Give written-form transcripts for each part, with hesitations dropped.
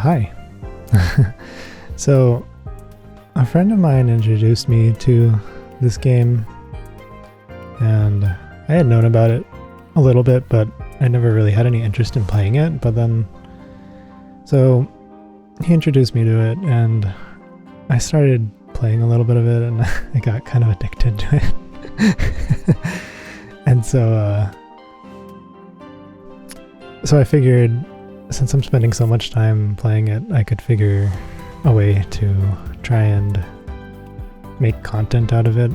Hi. So, a friend of mine introduced me to this game, and I had known about it a little bit, but I never really had any interest in playing it. But then, so he introduced me to it, and I started playing a little bit of it, and I got kind of addicted to it. And so I figured, since I'm spending so much time playing it, I could figure a way to try and make content out of it,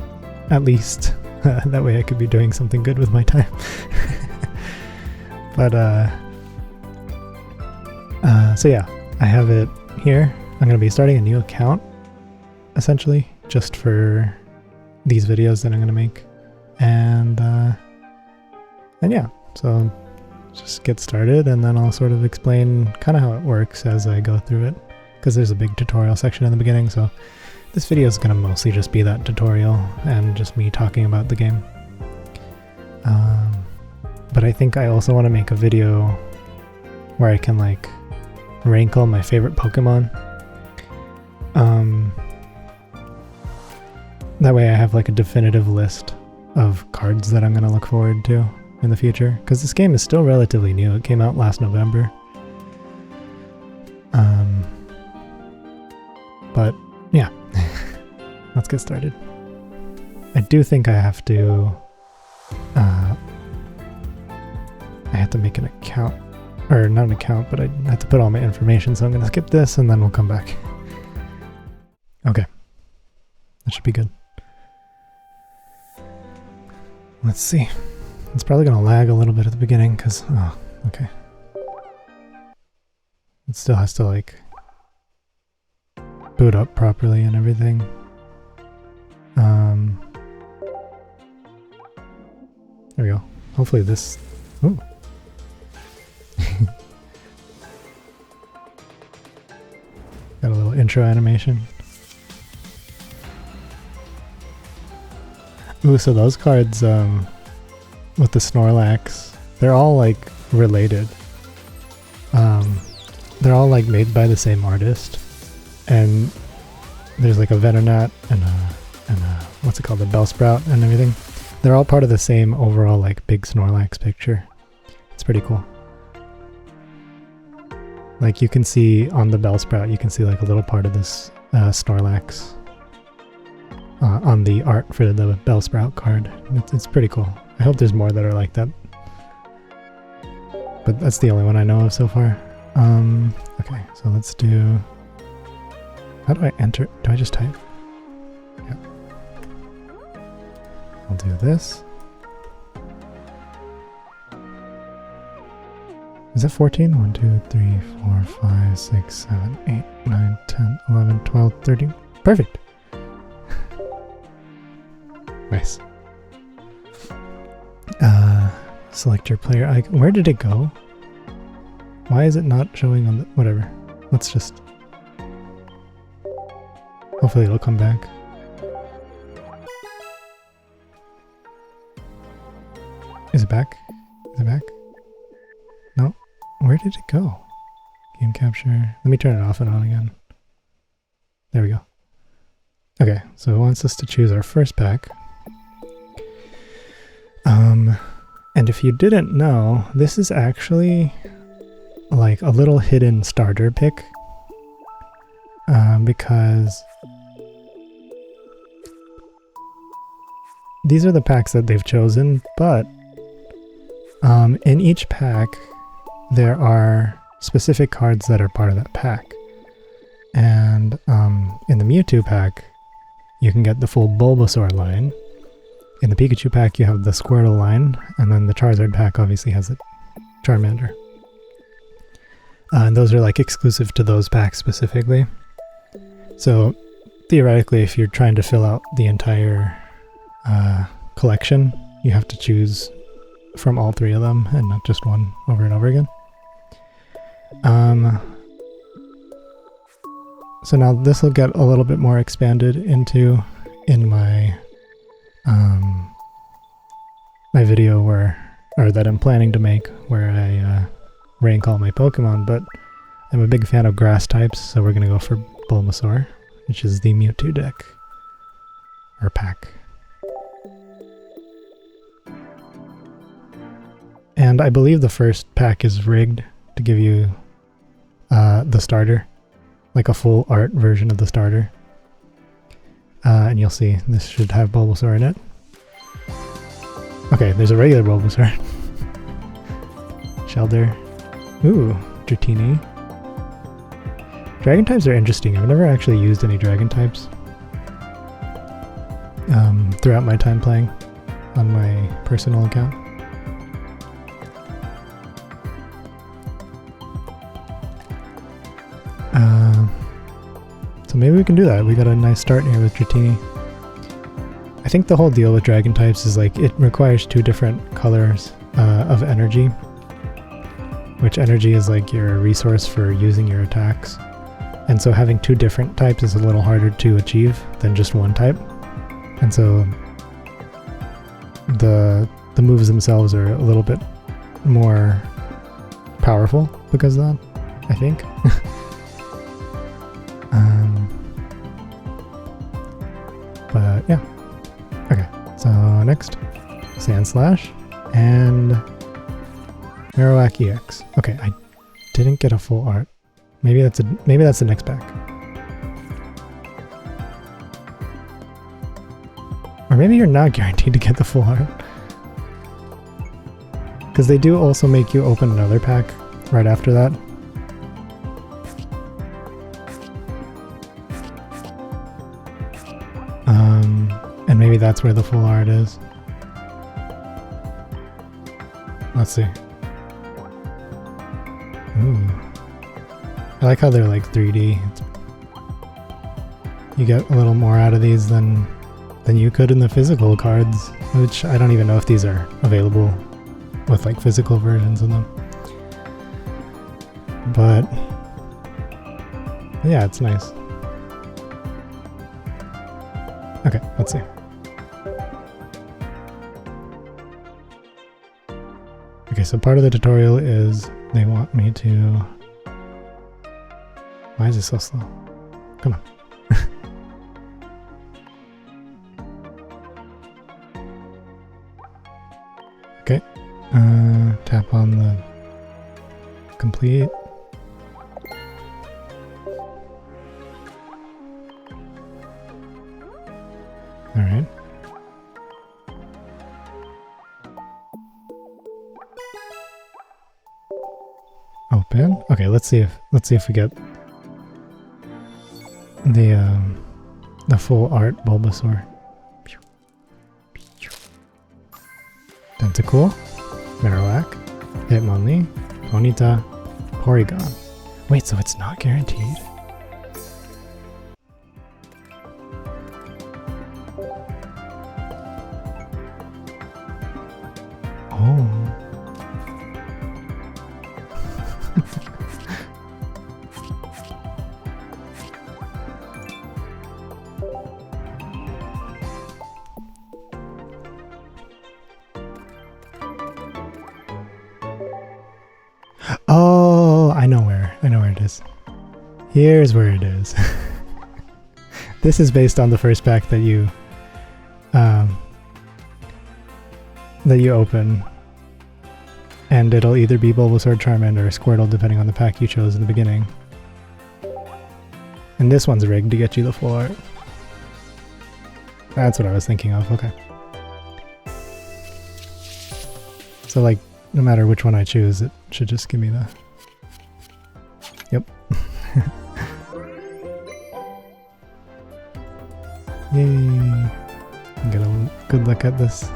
at least. That way I could be doing something good with my time. But, so yeah, I have it here. I'm going to be starting a new account, essentially, just for these videos that I'm going to make. And yeah, so just get started, and then I'll sort of explain kind of how it works as I go through it, because there's a big tutorial section in the beginning. So this video is going to mostly just be that tutorial and just me talking about the game. But I think I also want to make a video where I can like rank all my favorite Pokemon. That way I have like a definitive list of cards that I'm going to look forward to in the future, because this game is still relatively new. It came out last November. But yeah, let's get started. I do think I have to make an account, or not an account, but I have to put all my information, so I'm going to skip this and then we'll come back. Okay, that should be good. Let's see. It's probably going to lag a little bit at the beginning because, oh, okay. It still has to like boot up properly and everything. There we go. Hopefully this, ooh. Got a little intro animation. Ooh, so those cards, with the Snorlax, they're all like related. They're all like made by the same artist, and there's like a Venonat and a what's it called, the Bellsprout and everything. They're all part of the same overall like big Snorlax picture. It's pretty cool. Like you can see on the Bellsprout, you can see like a little part of this Snorlax on the art for the Bellsprout card. It's pretty cool. I hope there's more that are like that. But that's the only one I know of so far. Okay, so let's do... How do I enter? Do I just type? Yeah. I'll do this. Is that 14? 1, 2, 3, 4, 5, 6, 7, 8, 9, 10, 11, 12, 13. Perfect! Nice. Select your player icon. Where did it go? Why is it not showing on the... Whatever. Let's just... Hopefully it'll come back. Is it back? Is it back? No. Where did it go? Game capture. Let me turn it off and on again. There we go. Okay, so it wants us to choose our first pack. And if you didn't know, this is actually like a little hidden starter pick, because these are the packs that they've chosen, but in each pack there are specific cards that are part of that pack. And in the Mewtwo pack, you can get the full Bulbasaur line. In the Pikachu pack, you have the Squirtle line, and then the Charizard pack obviously has the Charmander. And those are like exclusive to those packs specifically. So theoretically, if you're trying to fill out the entire collection, you have to choose from all three of them and not just one over and over again. So now this will get a little bit more expanded into in my my video that I'm planning to make, where I rank all my Pokemon. But am a big fan of grass types, so we're going to go for Bulbasaur, which is the Mewtwo deck. Or pack. And I believe the first pack is rigged to give you the starter. Like a full art version of the starter. And you'll see, this should have Bulbasaur in it. Okay, there's a regular Bulbasaur. Shelder. Ooh, Dratini. Dragon types are interesting. I've never actually used any dragon types throughout my time playing on my personal account. So maybe we can do that. We got a nice start here with Dratini. I think the whole deal with dragon types is like it requires two different colors of energy, which energy is like your resource for using your attacks. And so having two different types is a little harder to achieve than just one type. And so the moves themselves are a little bit more powerful because of that, I think. But yeah. Okay, so next, Sandslash and Marowak EX. Okay, I didn't get a full art. Maybe that's the next pack. Or maybe you're not guaranteed to get the full art. Because they do also make you open another pack right after that. And maybe that's where the full art is. Let's see. Ooh. I like how they're like 3D. You get a little more out of these than you could in the physical cards, which I don't even know if these are available with like physical versions of them. But yeah, it's nice. Okay, let's see. Okay, so part of the tutorial is they want me to... Why is it so slow? Come on. Okay, tap on the complete. All right. Open. Okay, let's see if we get the full art Bulbasaur. Tentacool, Marowak, Hitmonlee, Ponyta, Porygon. Wait, so it's not guaranteed? Oh. Oh, I know where it is. Here's where it is. This is based on the first pack that you open, and it'll either be Bulbasaur, Charmander, or Squirtle depending on the pack you chose in the beginning. And this one's rigged to get you the full art. That's what I was thinking of, okay. So like, no matter which one I choose, it should just give me the... Yep. Yay! Get a good look at this.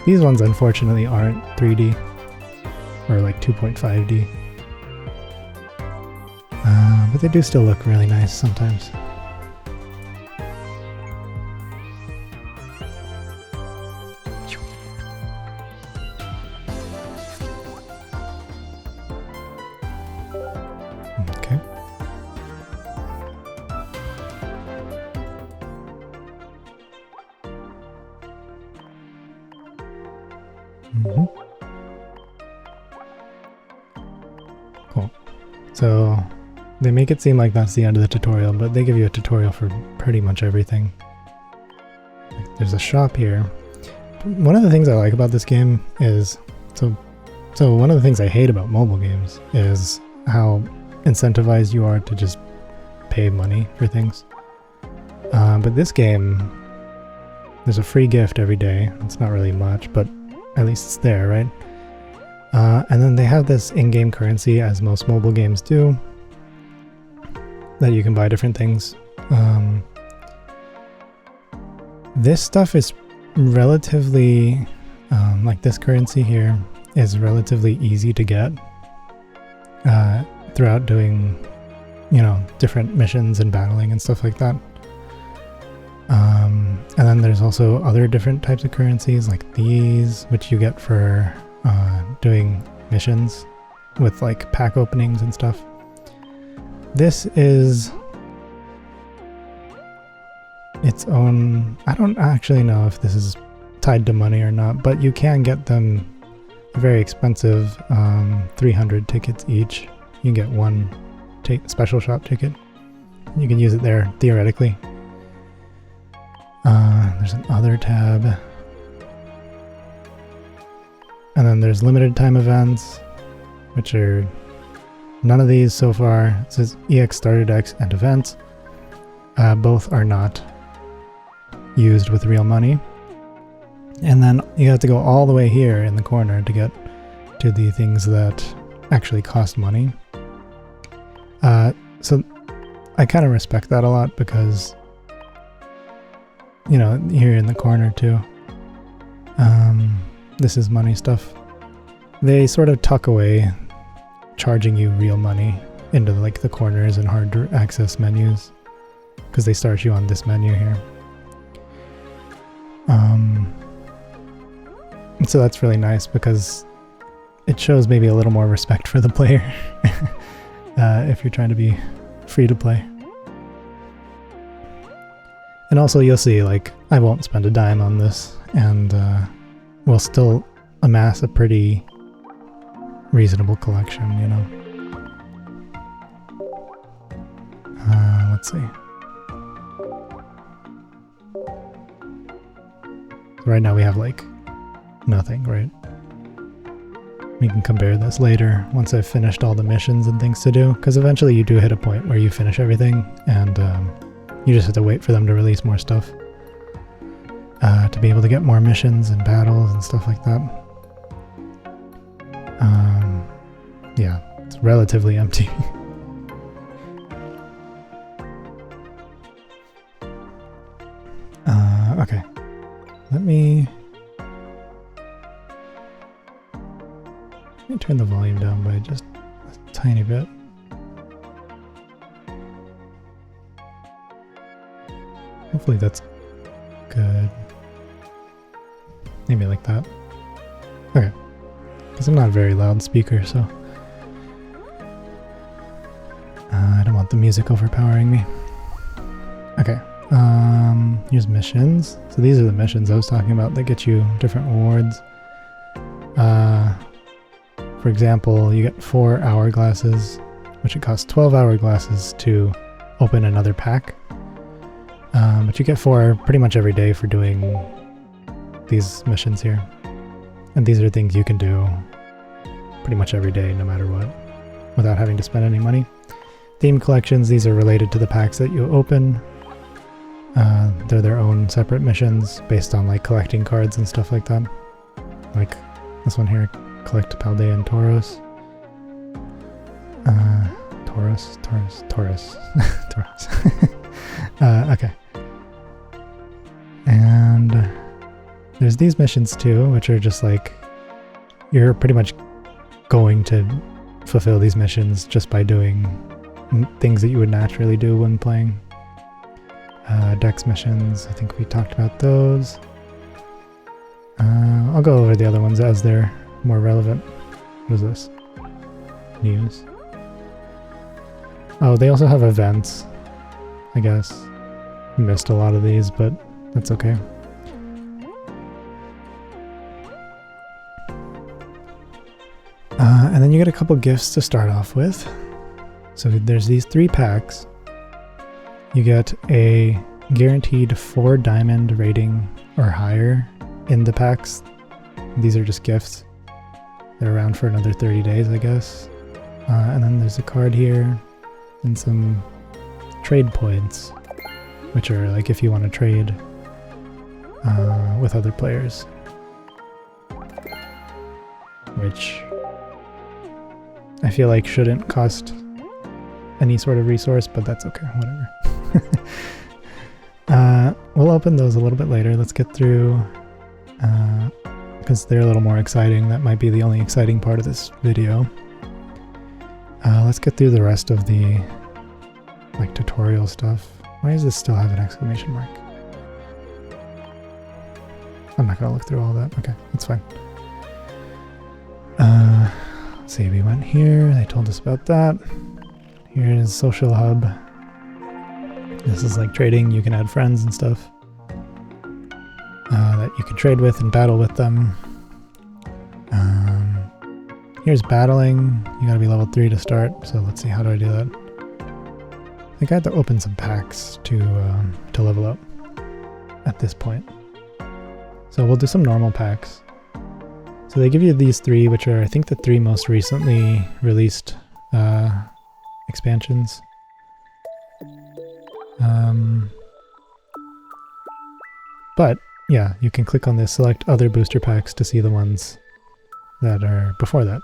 These ones unfortunately aren't 3D, or like 2.5D. But they do still look really nice sometimes. Okay. Cool. So they make it seem like that's the end of the tutorial, but they give you a tutorial for pretty much everything. There's a shop here. One of the things I like about this game is, so one of the things I hate about mobile games is how incentivized you are to just pay money for things. But this game, there's a free gift every day. It's not really much, but at least it's there, right? And then they have this in-game currency, as most mobile games do, that you can buy different things. This stuff is relatively, like this currency here, is relatively easy to get throughout doing, you know, different missions and battling and stuff like that. And then there's also other different types of currencies like these, which you get for doing missions with like pack openings and stuff. This is its own, I don't actually know if this is tied to money or not, but you can get them very expensive, 300 tickets each. You can get one special shop ticket. You can use it there theoretically. There's another tab. And then there's limited time events, which are none of these so far. It says EX starter decks and events. Both are not used with real money. And then you have to go all the way here in the corner to get to the things that actually cost money. So I kind of respect that a lot because, you know, here in the corner too, this is money stuff. They sort of tuck away charging you real money into like the corners and hard to access menus because they start you on this menu here. So that's really nice because it shows maybe a little more respect for the player if you're trying to be free to play. And also you'll see, like, I won't spend a dime on this and we'll still amass a pretty reasonable collection, you know. Let's see. So right now we have like nothing, right? We can compare this later once I've finished all the missions and things to do, because eventually you do hit a point where you finish everything and you just have to wait for them to release more stuff to be able to get more missions and battles and stuff like that. Yeah, it's relatively empty. Okay, let me turn the volume down by just a tiny bit. Hopefully that's good. Maybe like that. Okay. Because I'm not a very loud speaker, so I don't want the music overpowering me. Okay. Here's missions. So these are the missions I was talking about that get you different rewards. For example, you get 4 hourglasses, which it costs 12 hourglasses to open another pack. But you get 4 pretty much every day for doing these missions here. And these are things you can do pretty much every day, no matter what, without having to spend any money. Theme collections, these are related to the packs that you open. They're their own separate missions based on like collecting cards and stuff like that. Like this one here, collect Paldean Tauros. Taurus. Okay. And there's these missions too, which are just like, you're pretty much going to fulfill these missions just by doing things that you would naturally do when playing. Dex missions, I think we talked about those. I'll go over the other ones as they're more relevant. What is this? News. Oh, they also have events, I guess. Missed a lot of these, but that's okay. And then you get a couple gifts to start off with. So there's these 3 packs. You get a guaranteed 4 diamond rating or higher in the packs. These are just gifts. They're around for another 30 days, I guess. And then there's a card here and some trade points, which are like if you want to trade with other players. Which I feel like shouldn't cost any sort of resource, but that's okay, whatever. We'll open those a little bit later. Let's get through, because they're a little more exciting. That might be the only exciting part of this video. Let's get through the rest of the like tutorial stuff. Why does this still have an exclamation mark? I'm not gonna look through all that. Okay, that's fine. Let's see, we went here, they told us about that. Here's Social Hub. This is like trading, you can add friends and stuff that you can trade with and battle with them. Here's battling, you gotta be level 3 to start, so let's see, how do I do that? I think I had to open some packs to level up at this point. So we'll do some normal packs. So they give you these 3, which are I think the 3 most recently released expansions. But yeah, you can click on this, select other booster packs to see the ones that are before that.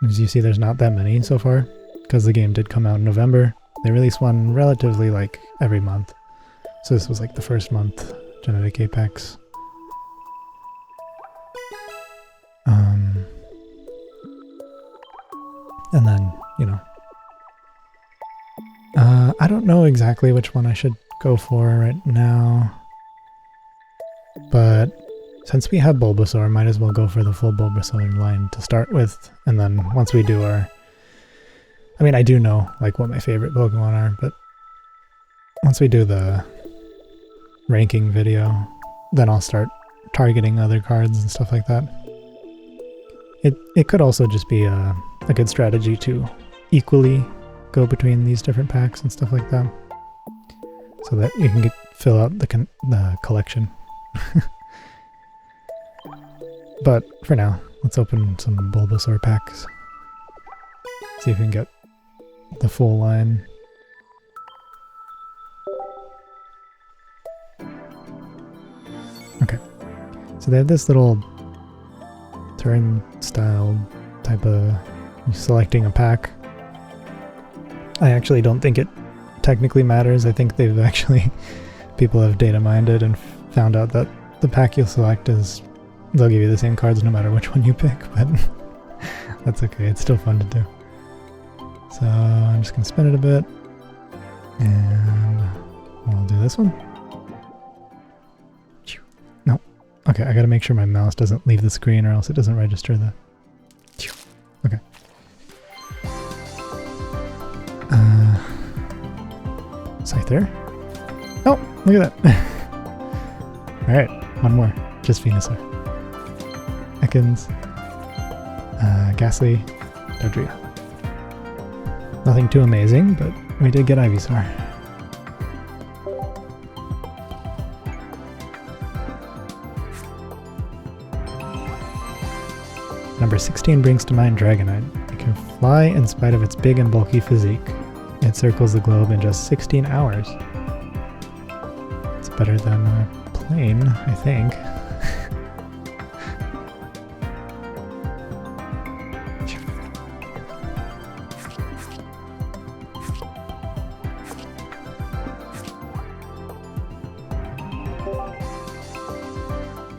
As you see, there's not that many so far, because the game did come out in November. They release one relatively like every month. So this was like the first month, Genetic Apex. And then, you know, I don't know exactly which one I should go for right now, but since we have Bulbasaur, might as well go for the full Bulbasaur line to start with, and then once we do our... I mean, I do know like what my favorite Pokemon are, but once we do the ranking video, then I'll start targeting other cards and stuff like that. It could also just be a good strategy to equally go between these different packs and stuff like that, so that you can fill out the collection. But for now, let's open some Bulbasaur packs. See if we can get the full line. Okay, so they have this little turnstile type of selecting a pack. I actually don't think it technically matters. I think they've actually, people have data mined it and found out that the pack you'll select is, they'll give you the same cards no matter which one you pick, but that's okay, it's still fun to do. So I'm just gonna spin it a bit, and we'll do this one. No, okay, I gotta make sure my mouse doesn't leave the screen or else it doesn't register the... Okay. Scyther. Oh, look at that. Alright, one more. Just Venusaur. Ekans. Ghastly. Dodrio. Nothing too amazing, but we did get Ivysaur. Number 16 brings to mind Dragonite. It can fly in spite of its big and bulky physique. It circles the globe in just 16 hours. It's better than a plane, I think.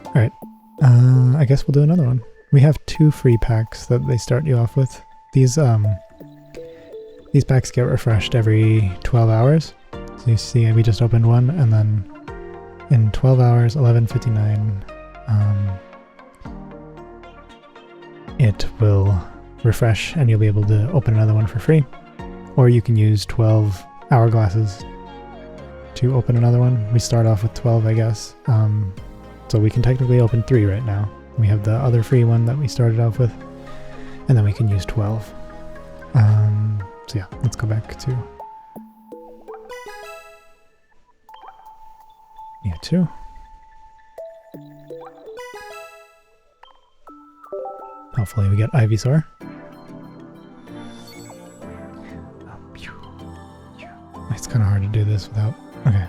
Alright, I guess we'll do another one. We have 2 free packs that they start you off with. These packs get refreshed every 12 hours. So you see we just opened one, and then in 12 hours, 11:59, it will refresh and you'll be able to open another one for free. Or you can use 12 hourglasses to open another one. We start off with 12, I guess. So we can technically open 3 right now. We have the other free one that we started off with, and then we can use 12. So yeah, let's go back to U2. Hopefully we get Ivysaur. It's kind of hard to do this without... Okay.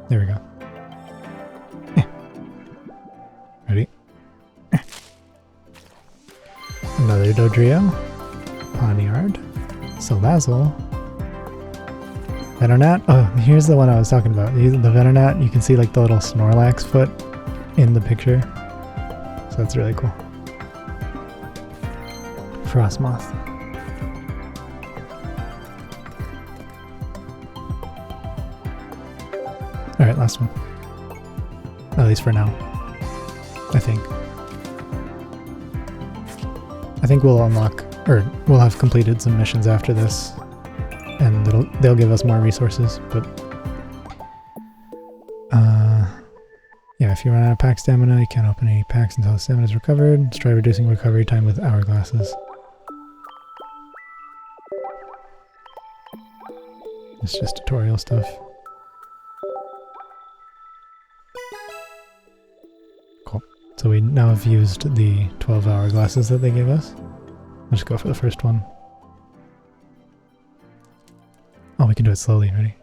There we go. Ready? Another Dodrio. Pawniard. Salazzle. Venonat. Oh, here's the one I was talking about. The Venonat, you can see like the little Snorlax foot in the picture. So that's really cool. Frostmoth. Alright, last one. At least for now. I think. I think we'll unlock, or we'll have completed some missions after this, and they'll give us more resources, but yeah, if you run out of pack stamina, you can't open any packs until the stamina is recovered. Try reducing recovery time with hourglasses. It's just tutorial stuff. So we now have used the 12 hourglasses that they gave us. Let's just go for the first one. Oh, we can do it slowly. Ready?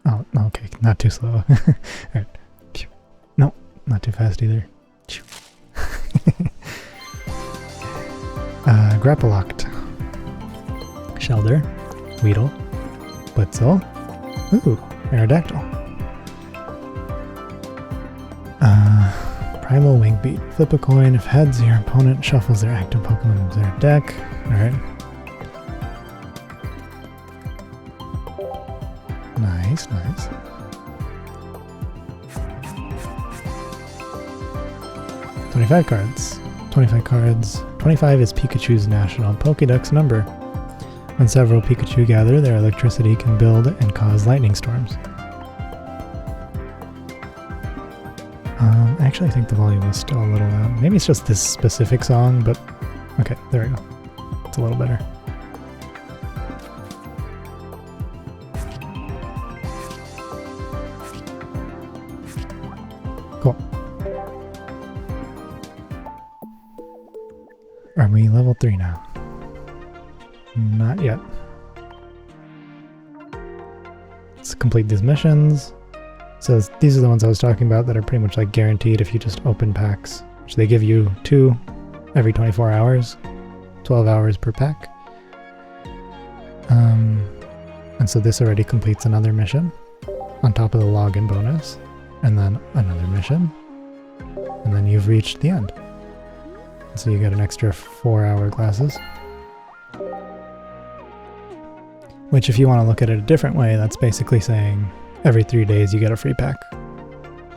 Oh, okay. Not too slow. Alright. No, not too fast either. Grappalocked. Shelder. Weedle. Blitzel. Ooh, Aerodactyl. Primal Wingbeat. Flip a coin. If heads, your opponent shuffles their active Pokemon into their deck. Alright. Nice, nice. $25 cards. 25 cards. 25 is Pikachu's national Pokédex number. When several Pikachu gather, their electricity can build and cause lightning storms. Actually, I think the volume is still a little loud. Maybe it's just this specific song, but okay, there we go. It's a little better. Cool. Are we level 3 now? Not yet. Let's complete these missions. So these are the ones I was talking about that are pretty much like guaranteed if you just open packs, which they give you 2 every 24 hours, 12 hours per pack. And so this already completes another mission on top of the login bonus, and then another mission, and then you've reached the end. So you get an extra 4 hourglasses. Which, if you want to look at it a different way, that's basically saying every 3 days you get a free pack,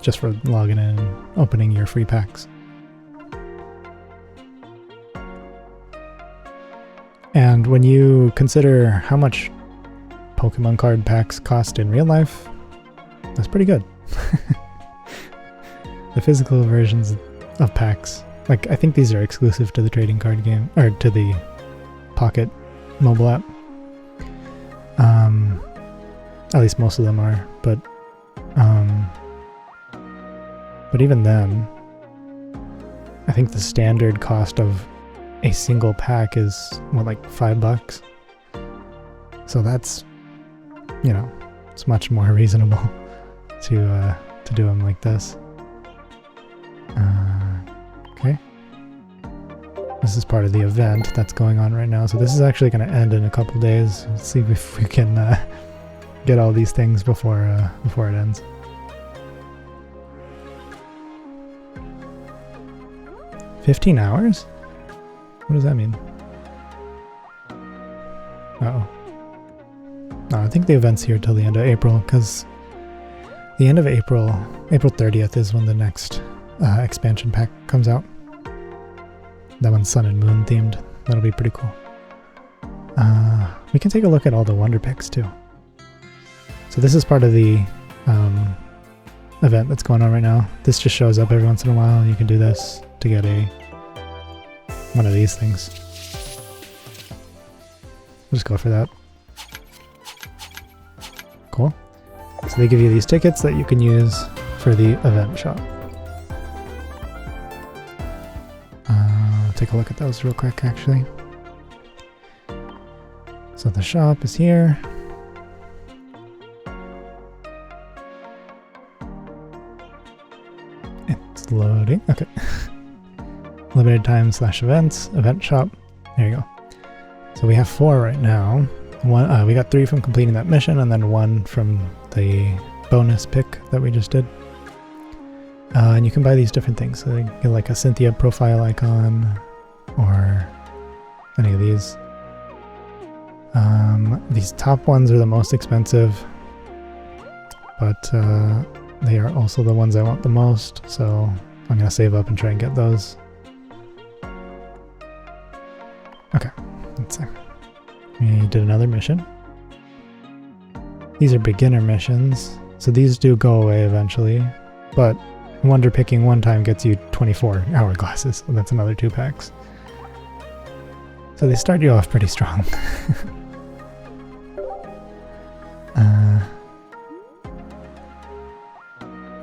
just for logging in and opening your free packs. And when you consider how much Pokemon card packs cost in real life, that's pretty good. The physical versions of packs, like I think these are exclusive to the trading card game, or to the Pocket mobile app. At least most of them are, but even then, I think the standard cost of a single pack is what, like $5? So that's, you know, it's much more reasonable to do them like this. Okay. This is part of the event that's going on right now, so this is actually going to end in a couple days. Let's see if we can get all these things before it ends. $15 hours? What does that mean? Uh-oh. No, I think the event's here till the end of April, because the end of April, April 30th is when the next expansion pack comes out. That one's Sun and Moon themed. That'll be pretty cool. We can take a look at all the Wonder Picks too. So this is part of the event that's going on right now. This just shows up every once in a while. You can do this to get one of these things. just go for that. Cool. So they give you these tickets that you can use for the event shop. Take a look at those real quick, actually. So the shop is here. It's loading. Okay. Limited time / events, event shop. There you go. So we have 4 right now. One, we got 3 from completing that mission, and then 1 from the bonus pick that we just did. And you can buy these different things. So you get like a Cynthia profile icon, or any of these. These top ones are the most expensive, but they are also the ones I want the most, so I'm going to save up and try and get those. Okay, let's see. We did another mission. These are beginner missions, so these do go away eventually, but wonder picking one time gets you 24 hourglasses, so that's another 2 packs. So they start you off pretty strong.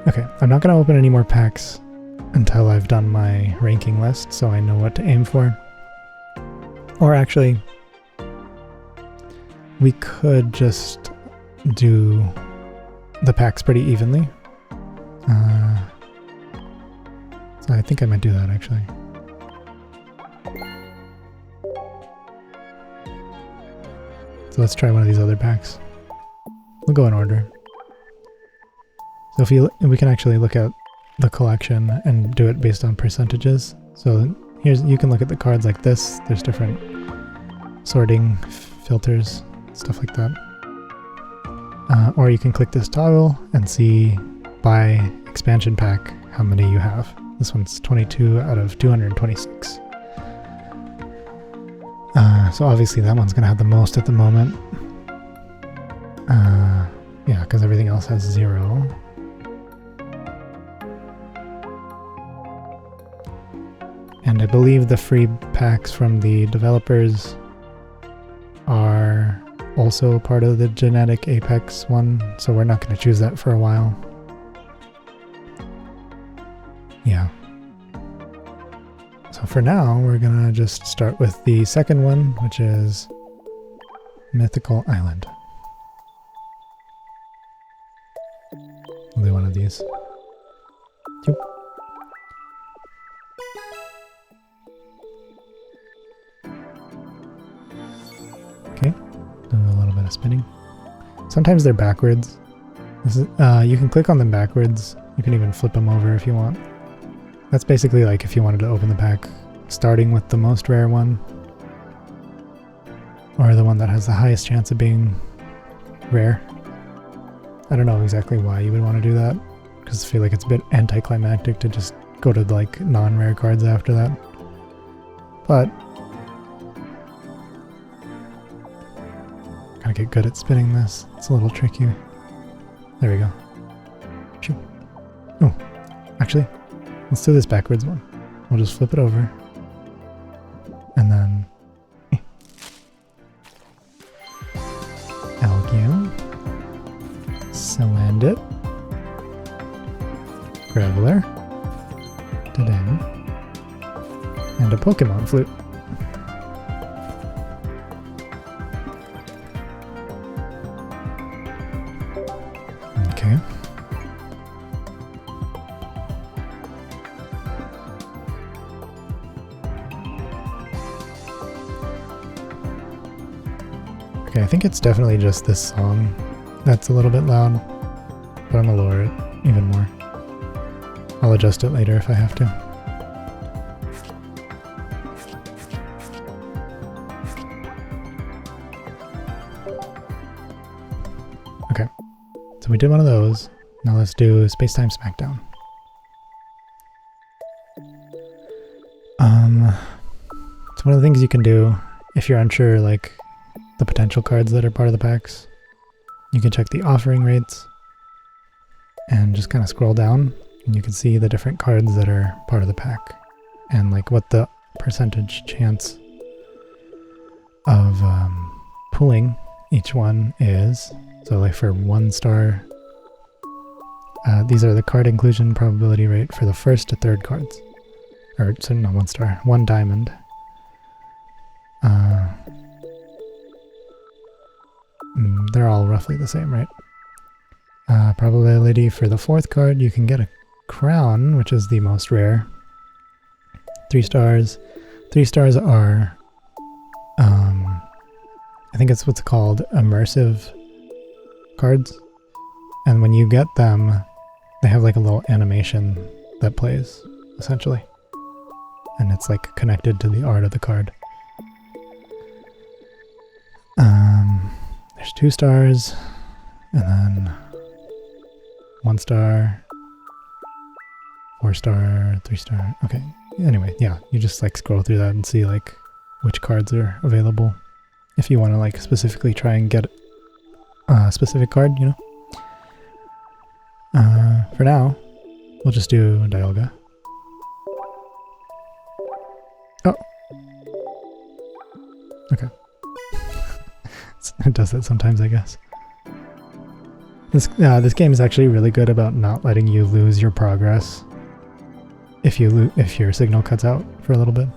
Okay, I'm not going to open any more packs until I've done my ranking list, so I know what to aim for. Or actually, we could just do the packs pretty evenly. So I think I might do that, actually. So let's try one of these other packs. We'll go in order. So if we can actually look at the collection and do it based on percentages. So you can look at the cards like this. There's different sorting filters, stuff like that. Or you can click this toggle and see by expansion pack how many you have. This one's 22 out of 226. So obviously that one's going to have the most at the moment. Yeah, because everything else has 0. And I believe the free packs from the developers are also part of the genetic Apex one, so we're not going to choose that for a while. Yeah. So for now, we're going to just start with the second one, which is Mythical Island. We'll do one of these. Yep. Okay, do a little bit of spinning. Sometimes they're backwards. This is, you can click on them backwards. You can even flip them over if you want. That's basically like if you wanted to open the pack starting with the most rare one, or the one that has the highest chance of being rare. I don't know exactly why you would want to do that, because I feel like it's a bit anticlimactic to just go to like non-rare cards after that. But gotta get good at spinning this. It's a little tricky. There we go. Shoot. Oh, actually, let's do this backwards one. We'll just flip it over. And then Elgium, Salandit, Graveler, Dedenne, and a Pokemon Flute. Okay. Okay, I think it's definitely just this song that's a little bit loud, but I'm gonna lower it even more. I'll adjust it later if I have to. Okay, so we did one of those. Now let's do Space-Time Smackdown. So one of the things you can do if you're unsure, like the potential cards that are part of the packs, you can check the offering rates and just kind of scroll down, and you can see the different cards that are part of the pack and like what the percentage chance of pulling each one is, so like for 1 star, these are the card inclusion probability rate for the 1st to 3rd cards. Or, so not 1 star, 1 diamond. They're all roughly the same, right? Probability for the 4th card, you can get a crown, which is the most rare. 3 stars. 3 stars are, I think it's what's called immersive cards. And when you get them, they have like a little animation that plays, essentially. And it's like connected to the art of the card. There's 2 stars, and then 1 star, 4 star, 3 star. Okay. Anyway, yeah, you just like scroll through that and see like which cards are available. If you want to like specifically try and get a specific card, you know. For now, we'll just do Dialga. Oh. Okay. It does that sometimes, I guess. This game is actually really good about not letting you lose your progress if your signal cuts out for a little bit.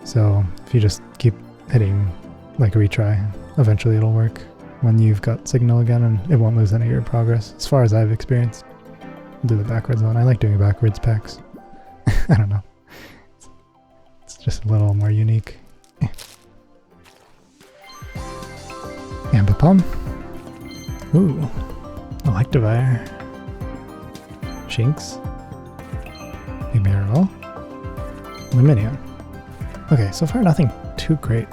So if you just keep hitting like retry, eventually it'll work when you've got signal again, and it won't lose any of your progress, as far as I've experienced. I'll do the backwards one. I like doing backwards packs. I don't know. It's just a little more unique. Ambipom. Ooh. Electivire. Shinx. Emerald. Lumineon. Okay, so far nothing too great.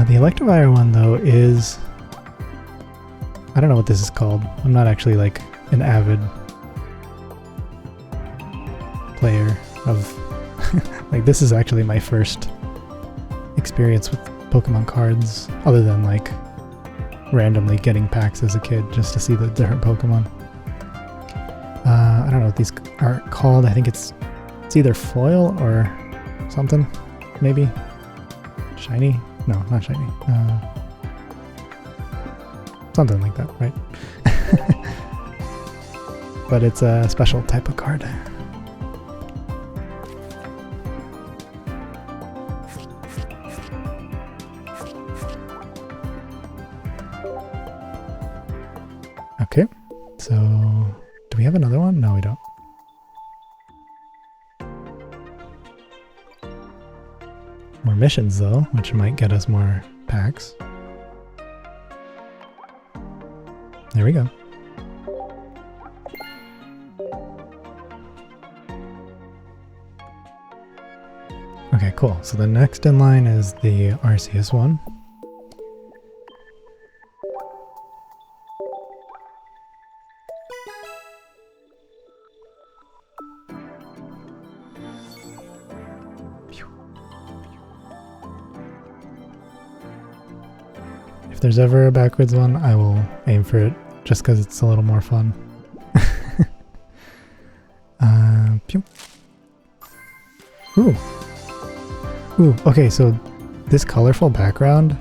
The Electivire one, though, is... I don't know what this is called. I'm not actually, like, an avid player of... like, this is actually my first experience with Pokemon cards, other than, like, randomly getting packs as a kid just to see the different Pokemon. I don't know what these are called. I think it's either foil or something, maybe. Shiny? No, not shiny. Something like that, right? But it's a special type of card. Okay, so do we have another one? No, we don't. More missions, though, which might get us more packs. There we go. Okay, cool. So the next in line is the Arceus one. If there's ever a backwards one, I will aim for it, just because it's a little more fun. Pew. Ooh. Ooh, okay, so this colorful background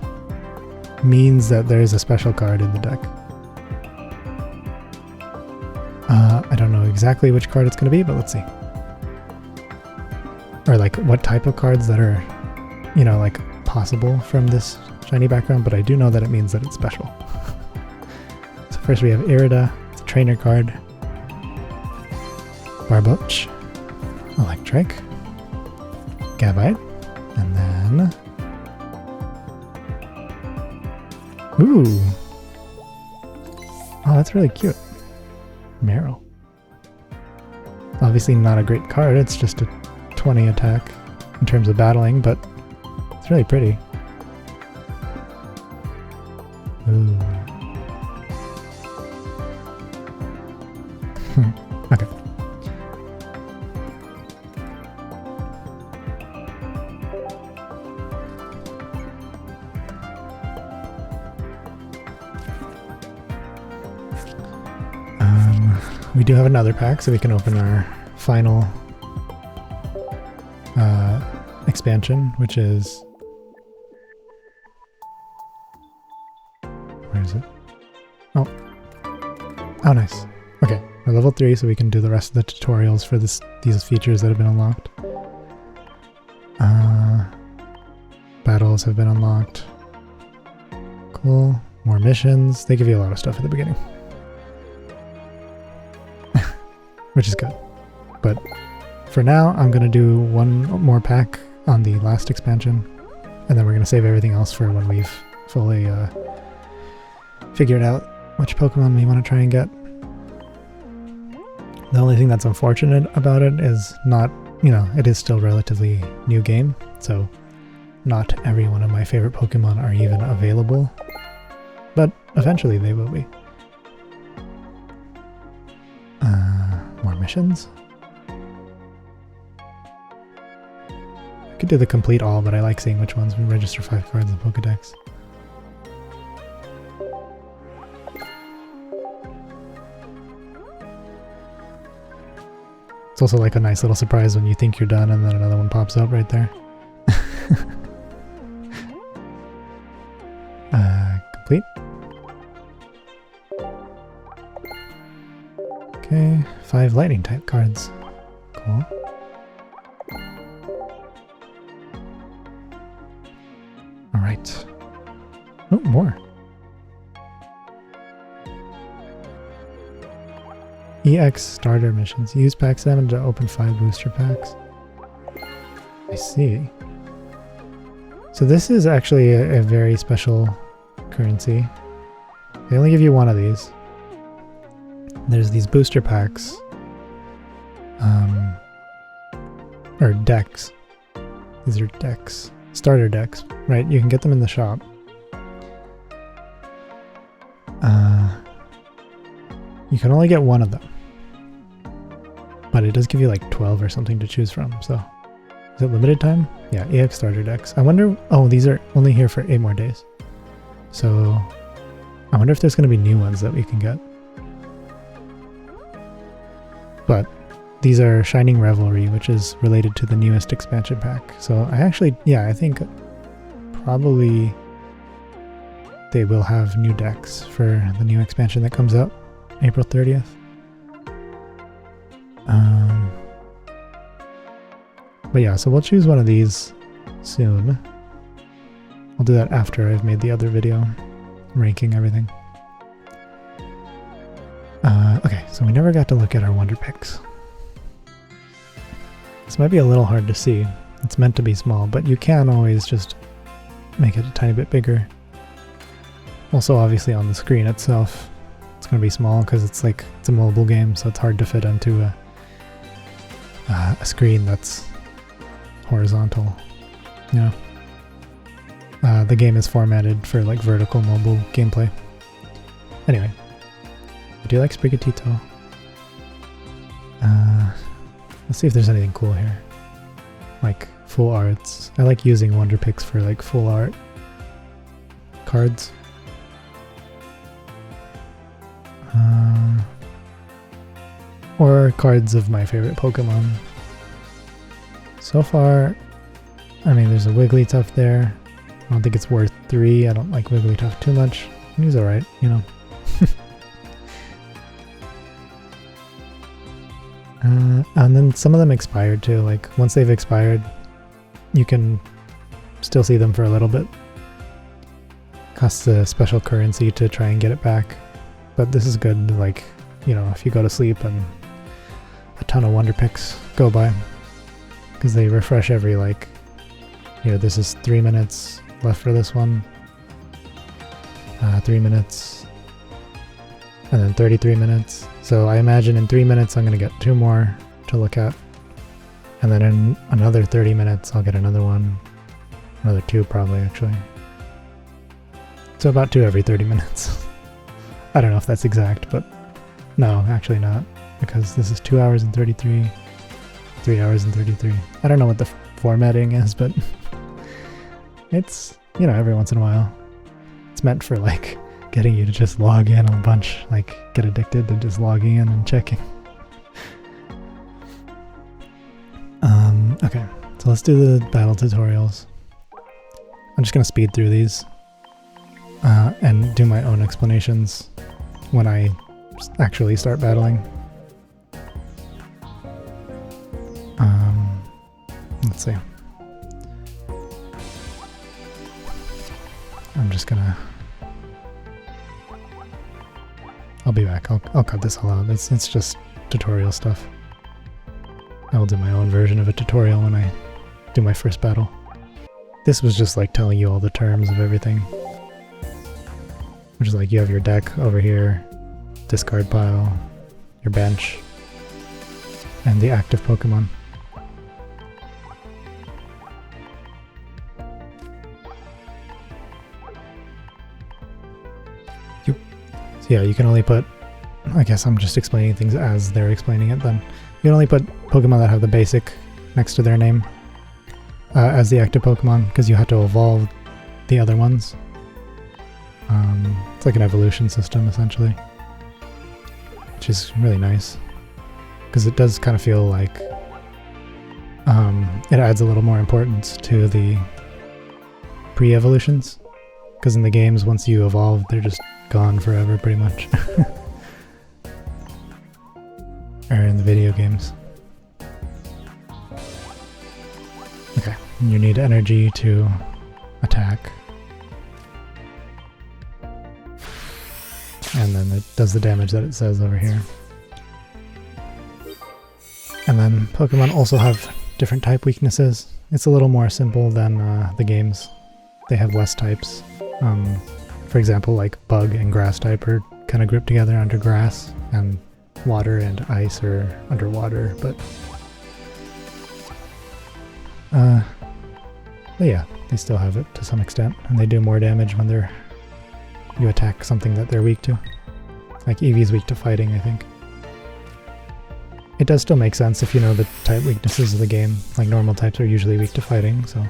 means that there's a special card in the deck. I don't know exactly which card it's going to be, but let's see. Or like what type of cards that are, you know, like possible from this shiny background, but I do know that it means that it's special. So first we have Irida, it's a trainer card. Barboach, Electric, Gabite, and then... Ooh! Oh, that's really cute. Meryl. Obviously not a great card, it's just a 20 attack in terms of battling, but it's really pretty. Ooh. Okay. We do have another pack, so we can open our final expansion, which is... Where is it? Oh. Oh, nice. Okay, we're level 3, so we can do the rest of the tutorials for these features that have been unlocked. Battles have been unlocked. Cool. More missions. They give you a lot of stuff at the beginning. Which is good. But for now, I'm going to do one more pack on the last expansion. And then we're going to save everything else for when we've fully figured out which Pokemon we want to try and get. The only thing that's unfortunate about it is not, you know, it is still a relatively new game. So not every one of my favorite Pokemon are even available. But eventually they will be. More missions? I could do the complete all, but I like seeing which ones we register 5 cards in Pokedex. It's also like a nice little surprise when you think you're done and then another one pops up right there. Complete. Okay, 5 lightning type cards. Cool. Alright. Oh, more. EX starter missions. Use pack 7 to open 5 booster packs. I see. So this is actually a very special currency. They only give you one of these. There's these booster packs. Or decks. These are decks. Starter decks, right? You can get them in the shop. You can only get one of them. But it does give you like 12 or something to choose from, so... Is it limited time? Yeah, EX starter decks. I wonder... Oh, these are only here for 8 more days. So... I wonder if there's going to be new ones that we can get. But these are Shining Revelry, which is related to the newest expansion pack. So I actually... Yeah, I think probably they will have new decks for the new expansion that comes out April 30th. But yeah, so we'll choose one of these soon. I'll do that after I've made the other video ranking everything. Okay, so we never got to look at our Wonder Picks. This might be a little hard to see. It's meant to be small, but you can always just make it a tiny bit bigger. Also, obviously on the screen itself, it's going to be small because it's like it's a mobile game, so it's hard to fit onto a screen that's horizontal. Yeah. The game is formatted for like vertical mobile gameplay. Anyway, I do like Sprigatito. Let's see if there's anything cool here. Like full arts. I like using Wonder Picks for like full art cards. Or cards of my favorite Pokemon. So far, I mean, there's a Wigglytuff there. I don't think it's worth 3. I don't like Wigglytuff too much. He's alright, you know. And then some of them expired too. Like, once they've expired, you can still see them for a little bit. Costs a special currency to try and get it back. But this is good, like, you know, if you go to sleep and a ton of Wonder Picks go by. Because they refresh every, like, here, this is 3 minutes left for this one. 3 minutes. And then 33 minutes. So I imagine in 3 minutes I'm going to get 2 more to look at. And then in another 30 minutes I'll get another one. Another 2 probably, actually. So about 2 every 30 minutes. I don't know if that's exact, but no, actually not. Because this is 2 hours and 33. 3 hours and 33. I don't know what the formatting is, but it's, you know, every once in a while. It's meant for, like, getting you to just log in a bunch, like, get addicted to just logging in and checking. Okay, So let's do the battle tutorials. I'm just going to speed through these and do my own explanations when I actually start battling. Let's see. I'm just gonna... I'll be back. I'll cut this all out. It's just tutorial stuff. I will do my own version of a tutorial when I do my first battle. This was just like telling you all the terms of everything. Which is like you have your deck over here, discard pile, your bench, and the active Pokemon. So yeah, you can only put, I guess I'm just explaining things as they're explaining it then. You can only put Pokemon that have the basic next to their name as the active Pokemon, because you have to evolve the other ones. It's like an evolution system essentially, which is really nice, because it does kind of feel like it adds a little more importance to the pre-evolutions, because in the games, once you evolve, they're just gone forever pretty much. Or in the video games. Okay, you need energy to attack. And then it does the damage that it says over here. And then Pokemon also have different type weaknesses. It's a little more simple than the games. They have less types. For example, like Bug and Grass type are kind of grouped together under Grass, and Water and Ice are underwater, but yeah, they still have it to some extent, and they do more damage when you attack something that they're weak to. Like Eevee's weak to fighting, I think. It does still make sense if you know the type weaknesses of the game. Like normal types are usually weak to fighting, so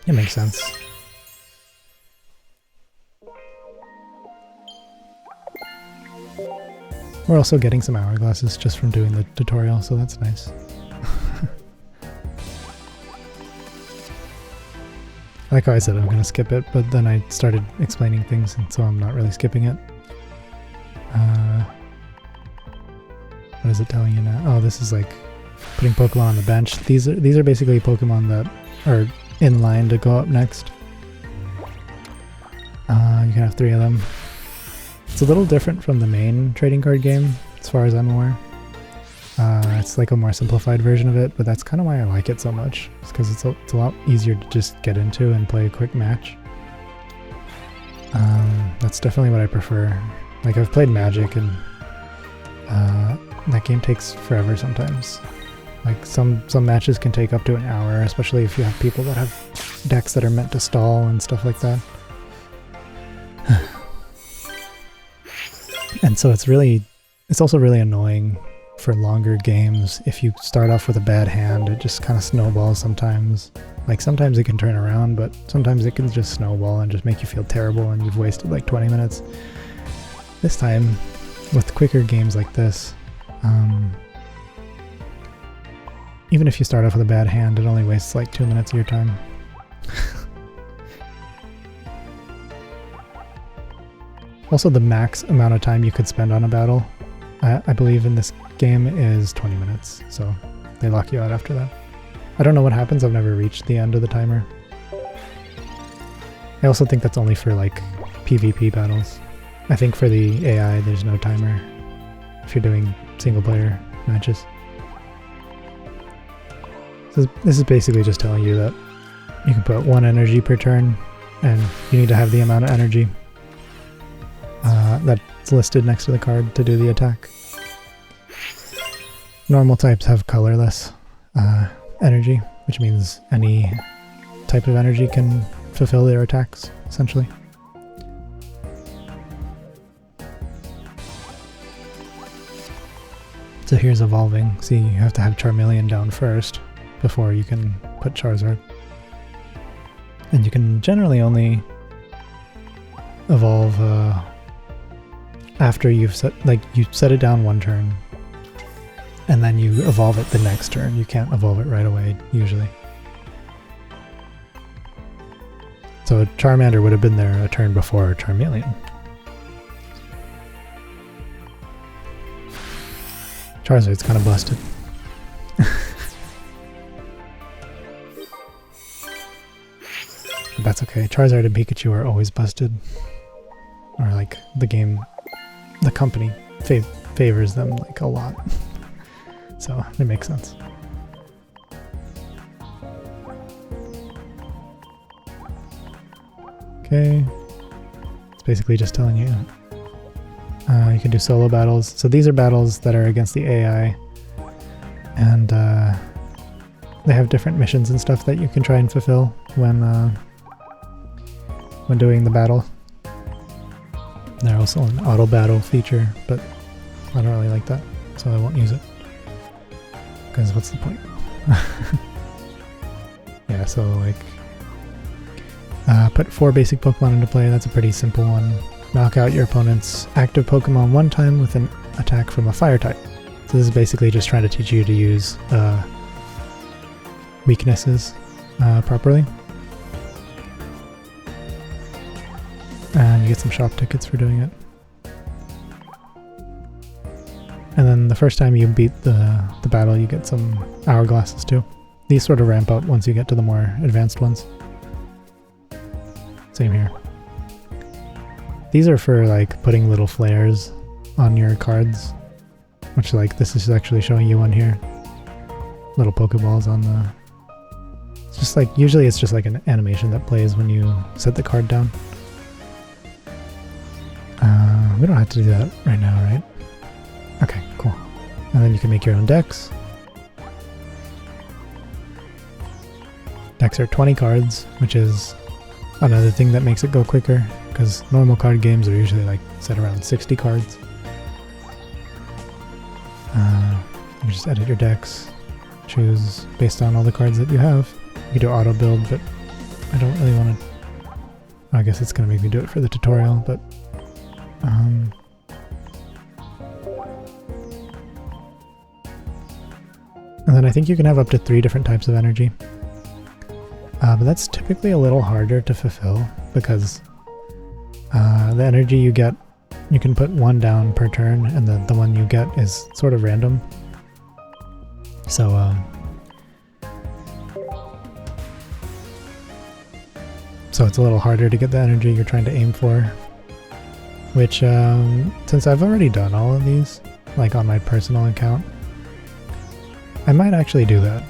it makes sense. We're also getting some hourglasses just from doing the tutorial, so that's nice. Like how I said I'm going to skip it, but then I started explaining things, and so I'm not really skipping it. What is it telling you now? Oh, this is like putting Pokemon on the bench. These are basically Pokemon that are in line to go up next. You can have 3 of them. It's a little different from the main trading card game, as far as I'm aware. It's like a more simplified version of it, but that's kind of why I like it so much. It's because it's a lot easier to just get into and play a quick match. That's definitely what I prefer. Like, I've played Magic, and that game takes forever sometimes. Like, some matches can take up to an hour, especially if you have people that have decks that are meant to stall and stuff like that. And so it's also really annoying for longer games. If you start off with a bad hand, it just kind of snowballs sometimes. Like sometimes it can turn around, but sometimes it can just snowball and just make you feel terrible and you've wasted like 20 minutes. This time, with quicker games like this, even if you start off with a bad hand, it only wastes like 2 minutes of your time. Also, the max amount of time you could spend on a battle, I believe in this game, is 20 minutes, so they lock you out after that. I don't know what happens, I've never reached the end of the timer. I also think that's only for like PvP battles. I think for the AI there's no timer if you're doing single player matches. So this is basically just telling you that you can put 1 energy per turn, and you need to have the amount of energy that's listed next to the card to do the attack. Normal types have colorless energy, which means any type of energy can fulfill their attacks, essentially. So here's evolving. See, you have to have Charmeleon down first before you can put Charizard. And you can generally only evolve after you've set it down 1 turn. and then you evolve it the next turn. You can't evolve it right away, usually. So Charmander would have been there a turn before Charmeleon. Charizard's kind of busted. But that's okay. Charizard and Pikachu are always busted. Or like the game, the company favors them like a lot. So it makes sense. Okay. It's basically just telling you you can do solo battles. So these are battles that are against the AI. And they have different missions and stuff that you can try and fulfill when doing the battle. There's also an auto battle feature, but I don't really like that, so I won't use it. Because what's the point? Yeah, so like put 4 basic Pokemon into play. That's a pretty simple one. Knock out your opponent's active Pokemon one time with an attack from a fire type. So this is basically just trying to teach you to use weaknesses properly. And you get some shop tickets for doing it. And then the first time you beat the battle, you get some hourglasses too. These sort of ramp up once you get to the more advanced ones. Same here. These are for like putting little flares on your cards, which like this is actually showing you one here. Little Pokeballs on the... It's just like, usually it's just like an animation that plays when you set the card down. We don't have to do that right now, right? Okay, cool. And then you can make your own decks. Decks are 20 cards, which is another thing that makes it go quicker, because normal card games are usually like set around 60 cards. You just edit your decks, choose based on all the cards that you have. You can do auto build, but I don't really want to... I guess it's going to make me do it for the tutorial, but... And then I think you can have up to 3 different types of energy. But that's typically a little harder to fulfill because the energy you get, you can put 1 down per turn, and the one you get is sort of random. So it's a little harder to get the energy you're trying to aim for. Which, since I've already done all of these, like on my personal account, I might actually do that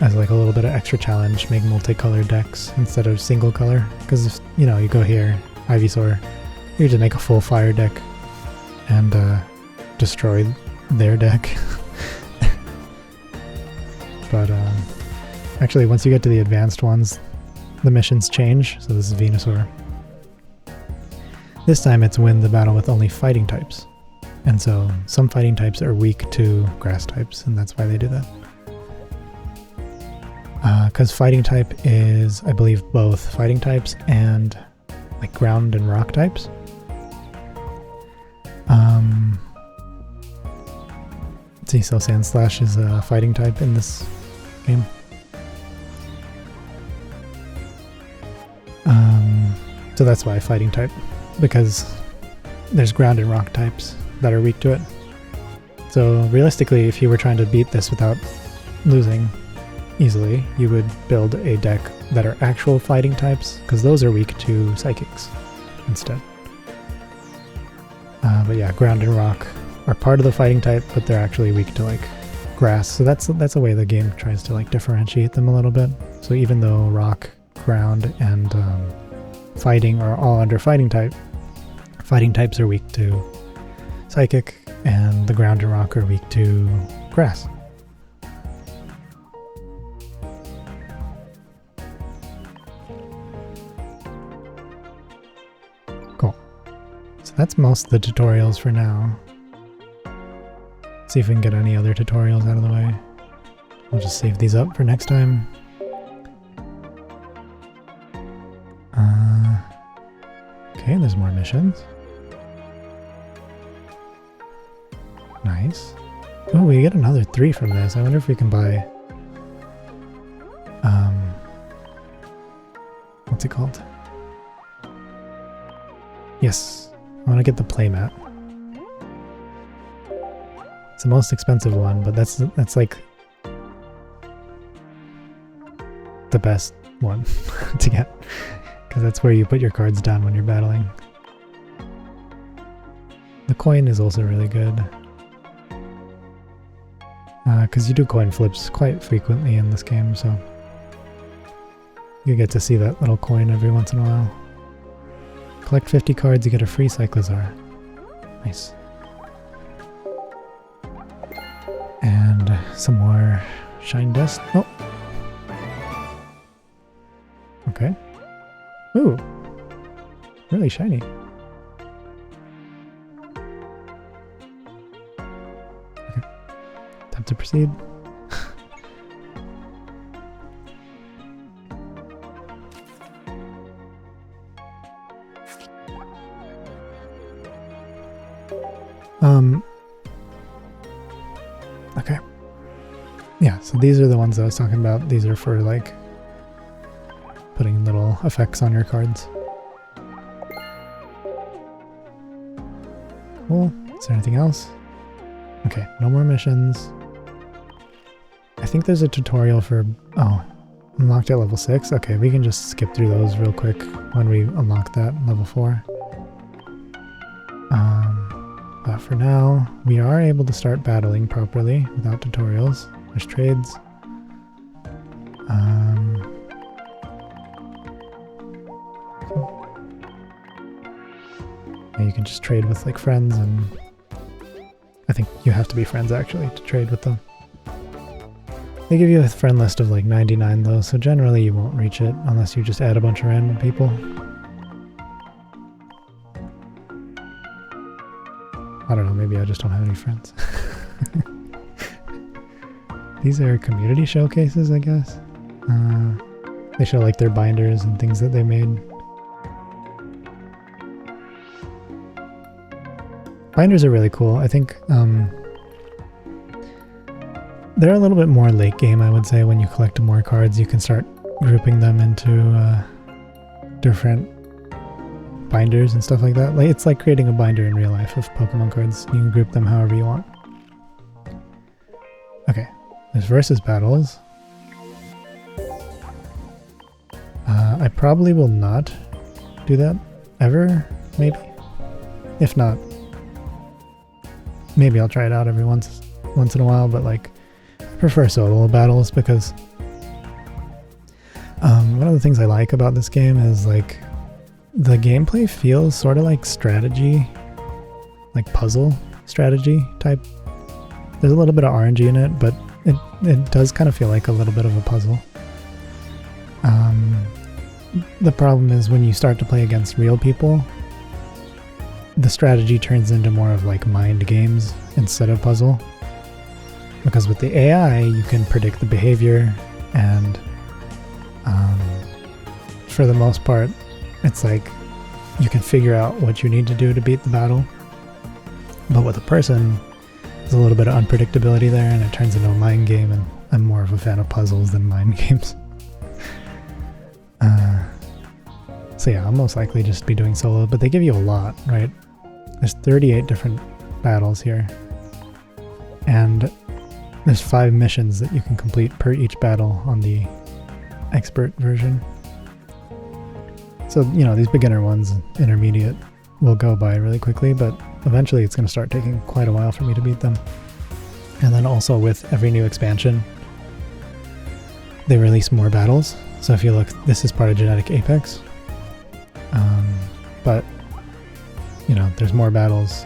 as like a little bit of extra challenge, make multicolored decks instead of single color. Because if, you know, you go here, Ivysaur, you just make a full fire deck and destroy their deck. But actually, once you get to the advanced ones, the missions change. So this is Venusaur. This time it's win the battle with only fighting types. And so some fighting types are weak to grass types, and that's why they do that. Because fighting type is, I believe, both fighting types and like ground and rock types. Let's see, so Sandslash is a fighting type in this game. So that's why fighting type, because there's ground and rock types that are weak to it. So realistically, if you were trying to beat this without losing easily, you would build a deck that are actual fighting types, because those are weak to psychics instead. But yeah, ground and rock are part of the fighting type, but they're actually weak to like grass. So that's a way the game tries to like differentiate them a little bit. So even though rock, ground, and fighting are all under fighting type, fighting types are weak to psychic, and the ground and rock are weak to grass. Cool. So that's most of the tutorials for now. See if we can get any other tutorials out of the way. I'll just save these up for next time. Okay, there's more missions. Nice. Oh, we get another 3 from this. I wonder if we can buy... what's it called? Yes, I want to get the playmat. It's the most expensive one, but that's like the best one to get, because that's where you put your cards down when you're battling. The coin is also really good, because you do coin flips quite frequently in this game, so you get to see that little coin every once in a while. Collect 50 cards, you get a free Cyclozar. Nice. And some more shine dust. Oh! Okay. Ooh! Really shiny. Okay. Time to proceed. Okay. Yeah, so these are the ones I was talking about. These are for, like, putting little effects on your cards. Cool. Is there anything else? Okay, no more missions. I think there's a tutorial for... Oh, unlocked at level 6? Okay, we can just skip through those real quick when we unlock that level 4. But for now, we are able to start battling properly without tutorials. There's trades. Yeah, you can just trade with like friends, and I think you have to be friends actually to trade with them. They give you a friend list of like 99 though, so generally you won't reach it unless you just add a bunch of random people. I don't know, maybe I just don't have any friends. These are community showcases, I guess. They show like their binders and things that they made. Binders are really cool. I think they're a little bit more late game, I would say. When you collect more cards, you can start grouping them into different binders and stuff like that. Like, it's like creating a binder in real life of Pokemon cards. You can group them however you want. Okay, there's versus battles. I probably will not do that ever, maybe. If not, maybe I'll try it out every once in a while, but like, I prefer solo battles because one of the things I like about this game is like the gameplay feels sort of like strategy, like puzzle strategy type. There's a little bit of RNG in it, but it does kind of feel like a little bit of a puzzle. The problem is when you start to play against real people, the strategy turns into more of like mind games instead of puzzle. Because with the AI, you can predict the behavior, and for the most part, it's like you can figure out what you need to do to beat the battle. But with a person, there's a little bit of unpredictability there, and it turns into a mind game, and I'm more of a fan of puzzles than mind games. So yeah, I'll most likely just be doing solo, but they give you a lot, right? There's 38 different battles here, and there's 5 missions that you can complete per each battle on the expert version. So, you know, these beginner ones, intermediate, will go by really quickly, but eventually it's going to start taking quite a while for me to beat them. And then also with every new expansion, they release more battles. So if you look, this is part of Genetic Apex. But, you know, there's more battles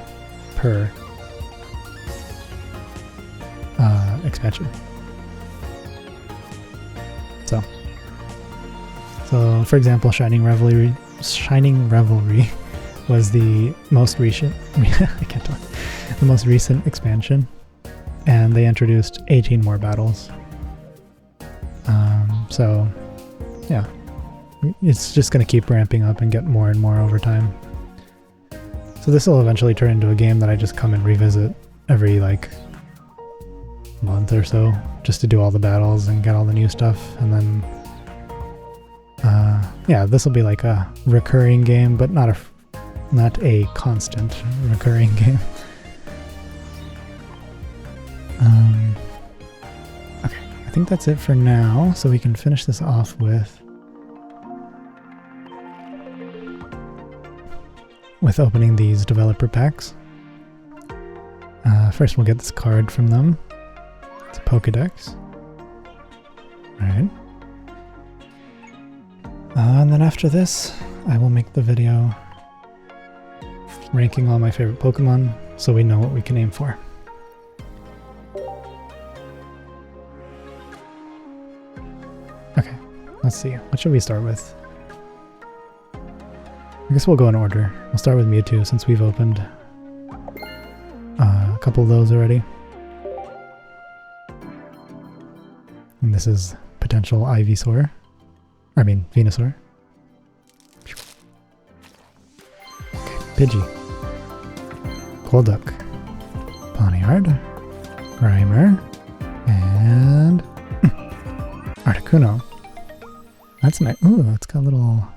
per expansion. So for example, Shining Revelry was the most recent the most recent expansion, and they introduced 18 more battles. So yeah, it's just going to keep ramping up and get more and more over time. So this will eventually turn into a game that I just come and revisit every like month or so, just to do all the battles and get all the new stuff, and then yeah, this will be like a recurring game, but not a constant recurring game. Okay, I think that's it for now, so we can finish this off with opening these developer packs. First we'll get this card from them. It's a Pokedex. Alright. And then after this, I will make the video ranking all my favorite Pokemon so we know what we can aim for. Okay, let's see. What should we start with? I guess we'll go in order. We'll start with Mewtwo since we've opened a couple of those already. And this is potential Ivysaur. I mean, Venusaur. Okay, Pidgey. Golduck. Ponyard. Grimer. And Articuno. That's nice. Ooh, it's got little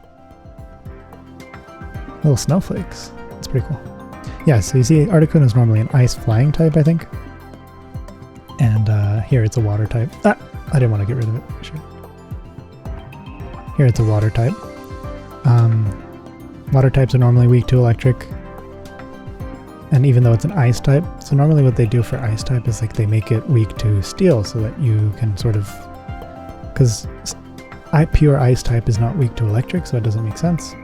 snowflakes. That's pretty cool. Yeah, so you see Articuno is normally an ice flying type, I think. And here it's a water type. Ah, I didn't want to get rid of it. Sure. Here it's a water type. Water types are normally weak to electric. And even though it's an ice type, so normally what they do for ice type is like they make it weak to steel so that you can sort of, because pure ice type is not weak to electric, so it doesn't make sense.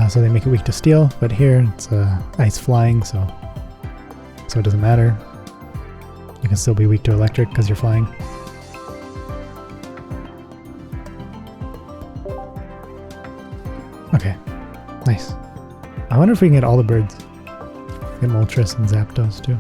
So they make it weak to steel, but here it's ice flying, so it doesn't matter. You can still be weak to electric because you're flying. Okay, nice. I wonder if we can get all the birds. Get Moltres and Zapdos too.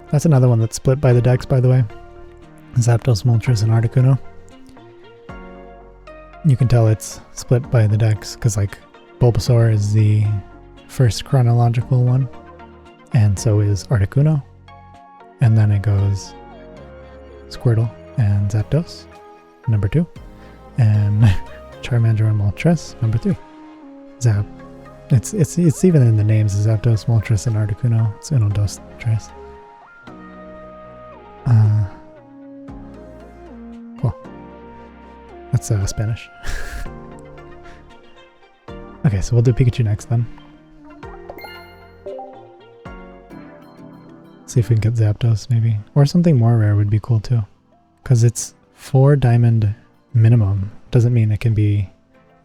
That's another one that's split by the decks, by the way. Zapdos, Moltres, and Articuno. You can tell it's split by the decks because, like, Bulbasaur is the first chronological one, and so is Articuno. And then it goes Squirtle and Zapdos, number 2, and Charmander and Moltres, number 3. It's even in the names: Zapdos, Moltres, and Articuno. It's uno, dos, tres. Cool. That's Spanish. Okay, so we'll do Pikachu next then. See if we can get Zapdos maybe. Or something more rare would be cool too. Because it's 4 diamond minimum. Doesn't mean it can be,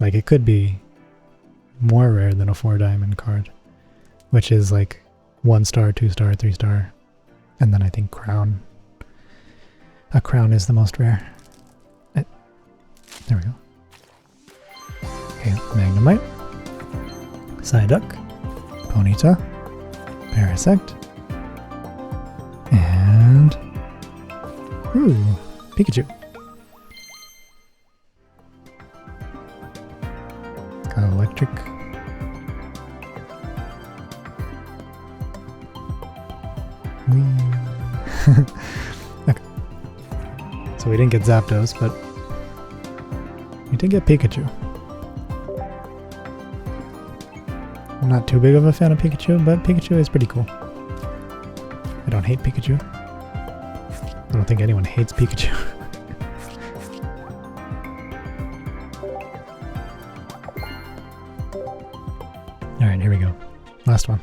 like, it could be more rare than a 4 diamond card. Which is like 1 star, 2 star, 3 star. And then I think Crown. A Crown is the most rare. There we go. Okay, Magnemite. Psyduck. Ponyta. Parasect. And... ooh, Pikachu. Got electric. Okay. So we didn't get Zapdos, but we did get Pikachu. I'm not too big of a fan of Pikachu, but Pikachu is pretty cool. I don't hate Pikachu. I don't think anyone hates Pikachu. Alright, here we go. Last one.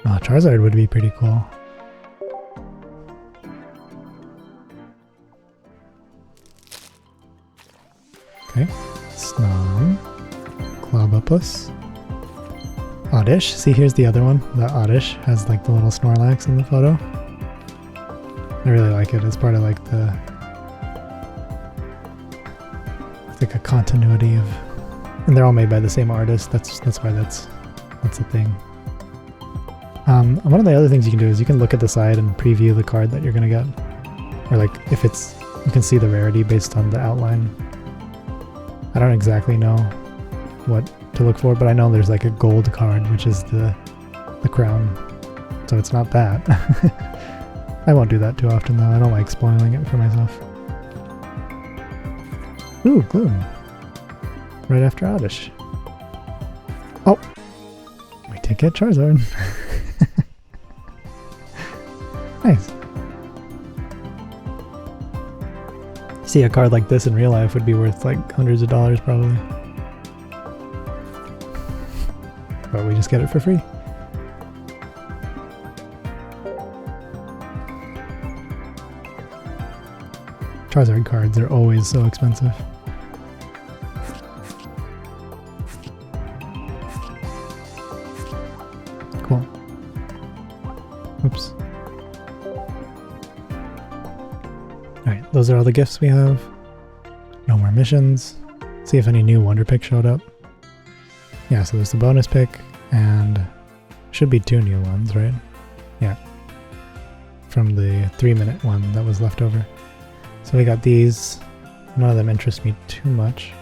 Oh, Charizard would be pretty cool. Okay. Snom. Clobopus. Oddish. See, here's the other one. The Oddish has like the little Snorlax in the photo. I really like it. It's part of like the... it's like a continuity of... and they're all made by the same artist. That's why that's a thing. One of the other things you can do is you can look at the side and preview the card that you're gonna get. Or like if it's You can see the rarity based on the outline. I don't exactly know what to look for, but I know there's like a gold card, which is the crown. So it's not that. I won't do that too often though. I don't like spoiling it for myself. Ooh, Gloom. Right after Oddish. Oh! We did get Charizard. Nice. See, a card like this in real life would be worth like hundreds of dollars probably. But we just get it for free. Charizard cards are always so expensive. Cool. Oops. Alright, those are all the gifts we have. No more missions. See if any new Wonder Pick showed up. Yeah, so there's the bonus pick, and should be 2 new ones, right? Yeah. From the 3-minute one that was left over. So we got these. None of them interest me too much,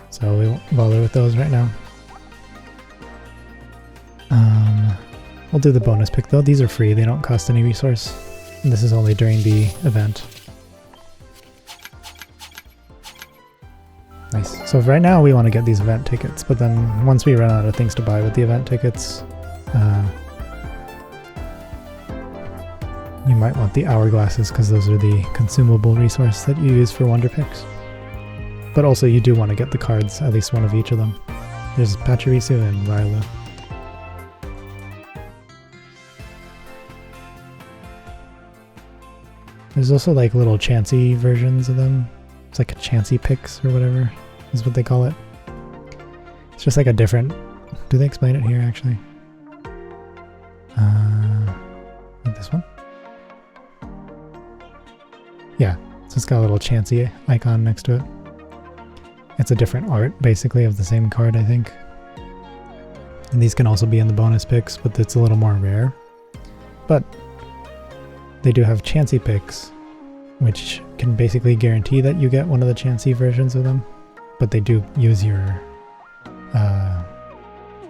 so we won't bother with those right now. We'll do the bonus pick though. These are free, they don't cost any resource. And this is only during the event. Nice. So right now we want to get these event tickets, but then once we run out of things to buy with the event tickets, you might want the hourglasses because those are the consumable resource that you use for Wonder Picks. But also you do want to get the cards, at least one of each of them. There's Pachirisu and Ryla. There's also like little Chansey versions of them. It's like a Chansey Picks or whatever is what they call it. It's just like a different... Do they explain it here actually? Like this one? Yeah, so it's got a little Chansey icon next to it. It's a different art, basically, of the same card, I think. And these can also be in the bonus picks, but it's a little more rare. But they do have Chansey picks, which can basically guarantee that you get one of the Chansey versions of them. But they do use your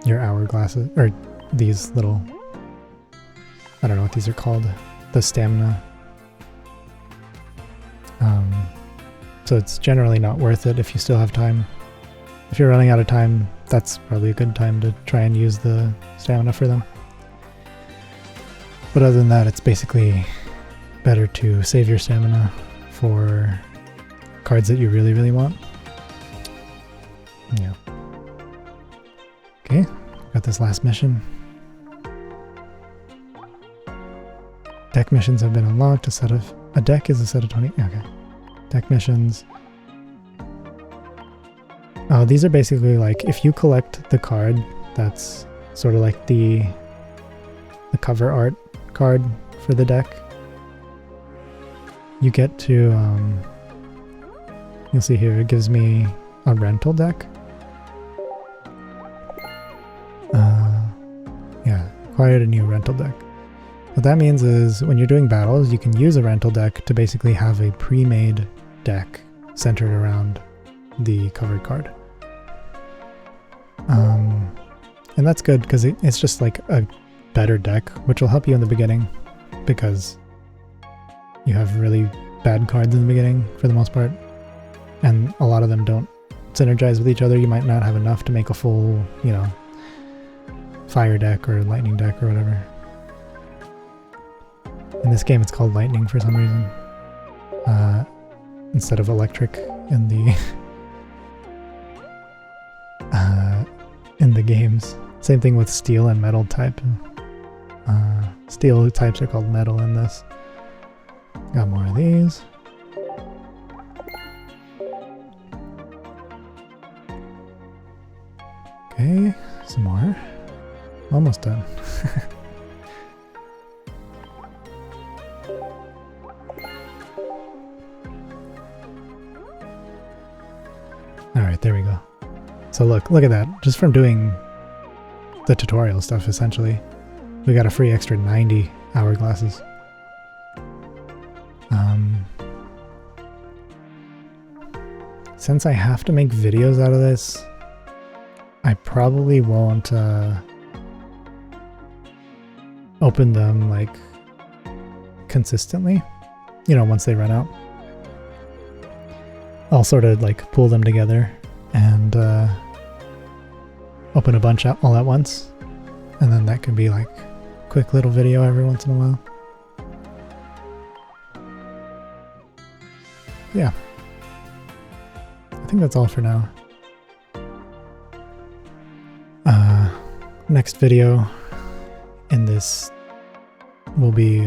hourglasses, or these little... I don't know what these are called. The stamina. So it's generally not worth it if you still have time. If you're running out of time, that's probably a good time to try and use the stamina for them. But other than that, it's basically better to save your stamina for cards that you really, really want. Yeah. Okay, got this last mission. Deck missions have been unlocked. A deck is a set of 20. Okay. Deck missions. These are basically like if you collect the card that's sort of like the cover art card for the deck, you get to you'll see here it gives me a rental deck. Yeah, acquired a new rental deck. What that means is when you're doing battles, you can use a rental deck to basically have a pre-made deck centered around the covered card. And that's good because it's just like a better deck, which will help you in the beginning because you have really bad cards in the beginning for the most part, and a lot of them don't synergize with each other. You might not have enough to make a full, you know, fire deck or lightning deck or whatever. In this game it's called lightning for some reason, instead of electric in the in the games. Same thing with steel and metal type. Steel types are called metal in this. Got more of these. Okay, some more. Almost done. Alright, there we go. So look at that. Just from doing the tutorial stuff, essentially, we got a free extra 90 hourglasses. since I have to make videos out of this, I probably won't open them like consistently, you know, once they run out. I'll sort of like pull them together and open a bunch up all at once, and then that can be like a quick little video every once in a while. Yeah, I think that's all for now. Next video in this will be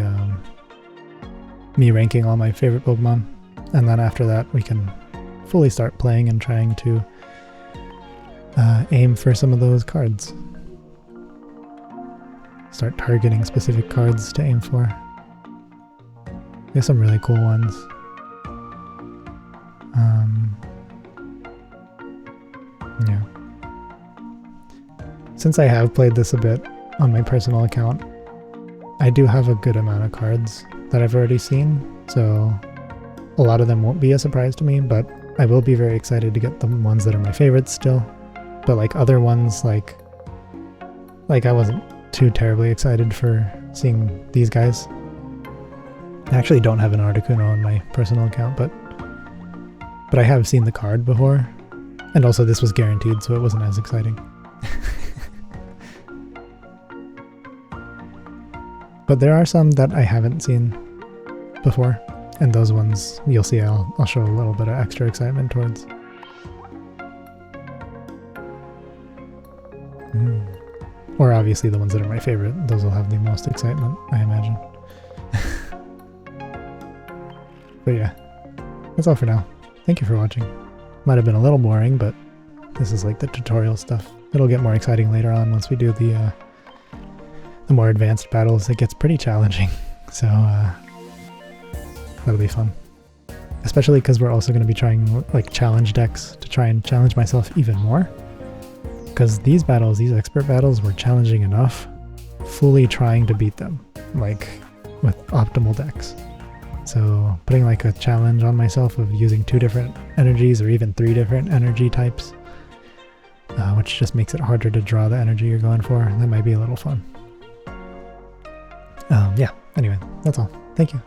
me ranking all my favorite Pokemon, and then after that we can fully start playing and trying to aim for some of those cards. Start targeting specific cards to aim for. There's some really cool ones. Yeah. Since I have played this a bit on my personal account, I do have a good amount of cards that I've already seen, so a lot of them won't be a surprise to me, but I will be very excited to get the ones that are my favorites still. But like other ones, like I wasn't too terribly excited for seeing these guys. I actually don't have an Articuno on my personal account, but I have seen the card before, and also this was guaranteed, so it wasn't as exciting. But there are some that I haven't seen before, and those ones you'll see I'll show a little bit of extra excitement towards. Or obviously the ones that are my favorite, those will have the most excitement, I imagine. But yeah, that's all for now. Thank you for watching. Might have been a little boring, but this is like the tutorial stuff. It'll get more exciting later on once we do the more advanced battles. It gets pretty challenging, so that'll be fun. Especially because we're also going to be trying like challenge decks to try and challenge myself even more. Because these battles, these expert battles, were challenging enough, fully trying to beat them, like with optimal decks. So putting like a challenge on myself of using 2 different energies or even 3 different energy types, which just makes it harder to draw the energy you're going for, that might be a little fun. Yeah, anyway, that's all. Thank you.